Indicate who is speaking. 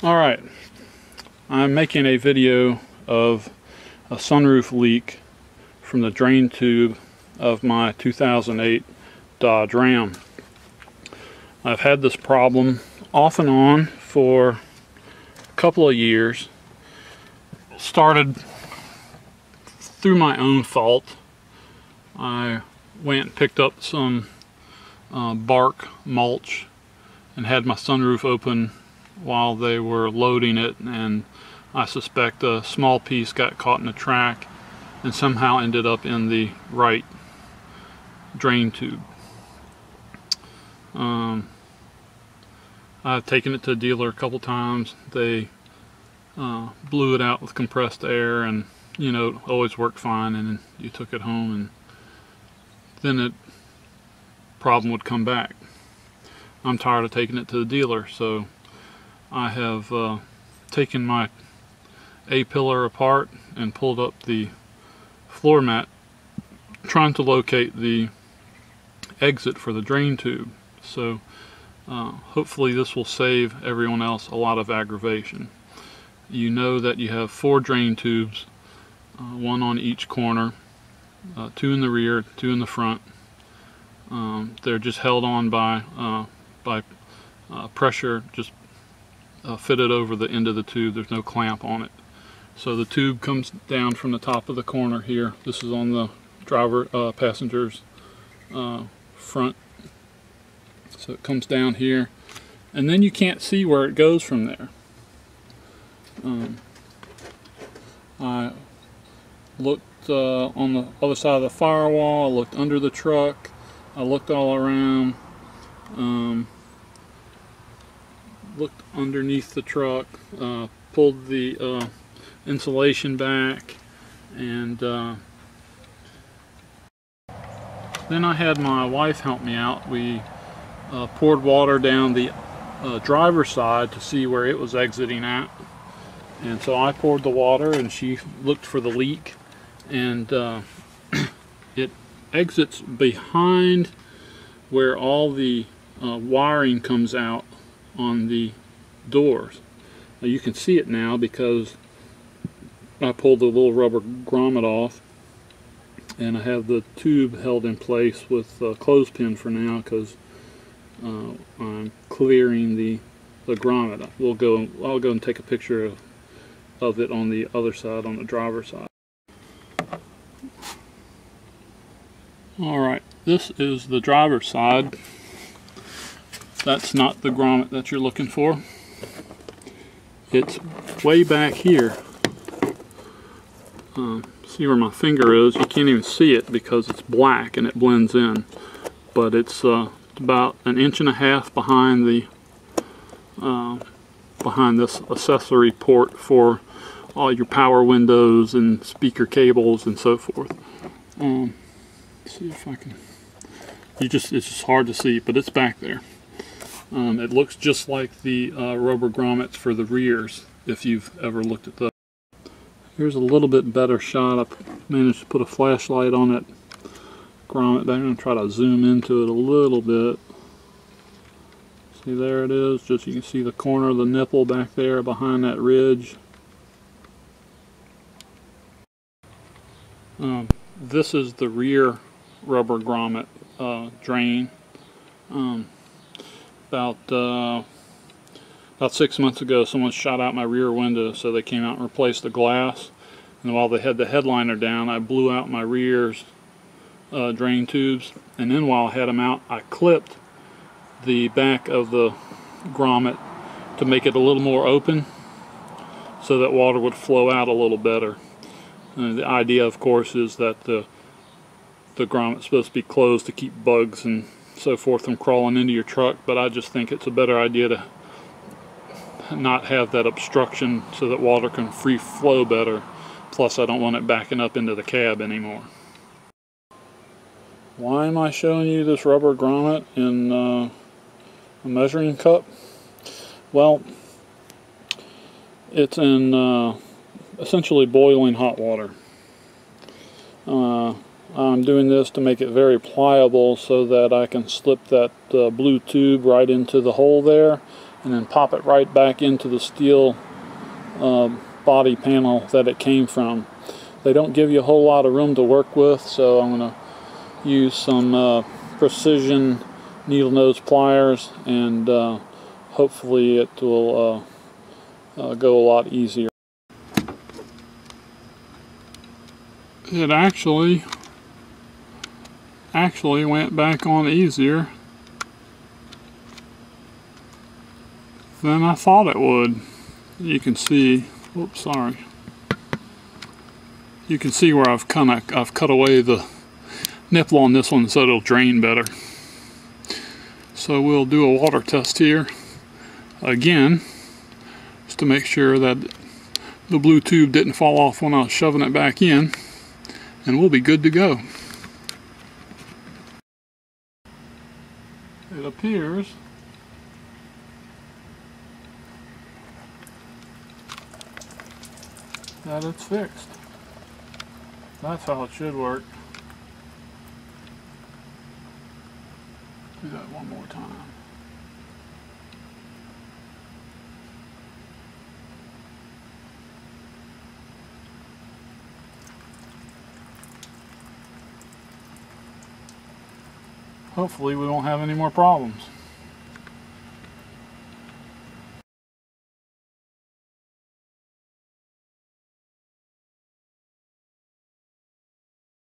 Speaker 1: Alright, I'm making a video of a sunroof leak from the drain tube of my 2008 Dodge Ram. I've had this problem off and on for a couple of years. Started through my own fault. I went and picked up some bark mulch and had my sunroof open while they were loading it, and I suspect a small piece got caught in the track and somehow ended up in the right drain tube. I've taken it to a dealer a couple times. They blew it out with compressed air, and you know, it always worked fine, and then you took it home and then the problem would come back. I'm tired of taking it to the dealer, so I have taken my A-pillar apart and pulled up the floor mat, trying to locate the exit for the drain tube. So hopefully this will save everyone else a lot of aggravation. You know that you have 4 drain tubes, one on each corner, 2 in the rear, 2 in the front. They're just held on by pressure, just fitted over the end of the tube. There's no clamp on it. So the tube comes down from the top of the corner here. This is on the passenger's front. So it comes down here, and then you can't see where it goes from there. I looked on the other side of the firewall, I looked under the truck, I looked all around, looked underneath the truck, pulled the insulation back, and then I had my wife help me out. We poured water down the driver's side to see where it was exiting at, and so I poured the water and she looked for the leak, and it exits behind where all the wiring comes out on the doors. Now you can see it now because I pulled the little rubber grommet off, and I have the tube held in place with a clothespin for now because I'm clearing the grommet. I'll go and take a picture of it on the other side, on the driver's side. Alright, this is the driver's side. That's not the grommet that you're looking for. It's way back here. See where my finger is? You can't even see it because it's black and it blends in. But it's about 1.5 inches behind the behind this accessory port for all your power windows and speaker cables and so forth. See if I can. It's just hard to see, but it's back there. It looks just like the rubber grommets for the rears, if you've ever looked at those. Here's a little bit better shot. I managed to put a flashlight on that grommet back and try to zoom into it a little bit. See, there it is. Just you can see the corner of the nipple back there behind that ridge. This is the rear rubber grommet drain. About 6 months ago, someone shot out my rear window, so they came out and replaced the glass. And while they had the headliner down, I blew out my rear's drain tubes. And then while I had them out, I clipped the back of the grommet to make it a little more open, so that water would flow out a little better. The idea, of course, is that the grommet's supposed to be closed to keep bugs and so forth from crawling into your truck, but I just think it's a better idea to not have that obstruction so that water can free flow better. Plus, I don't want it backing up into the cab anymore. Why am I showing you this rubber grommet in a measuring cup? Well, it's in essentially boiling hot water. I'm doing this to make it very pliable so that I can slip that blue tube right into the hole there and then pop it right back into the steel body panel that it came from. They don't give you a whole lot of room to work with, so I'm going to use some precision needle nose pliers, and hopefully it will go a lot easier. It actually went back on easier than I thought it would. You can see, whoops, sorry. You can see where I've cut away the nipple on this one so it'll drain better. So we'll do a water test here again, just to make sure that the blue tube didn't fall off when I was shoving it back in, and we'll be good to go. It appears that it's fixed. That's how it should work. Do that one more time. Hopefully we won't have any more problems.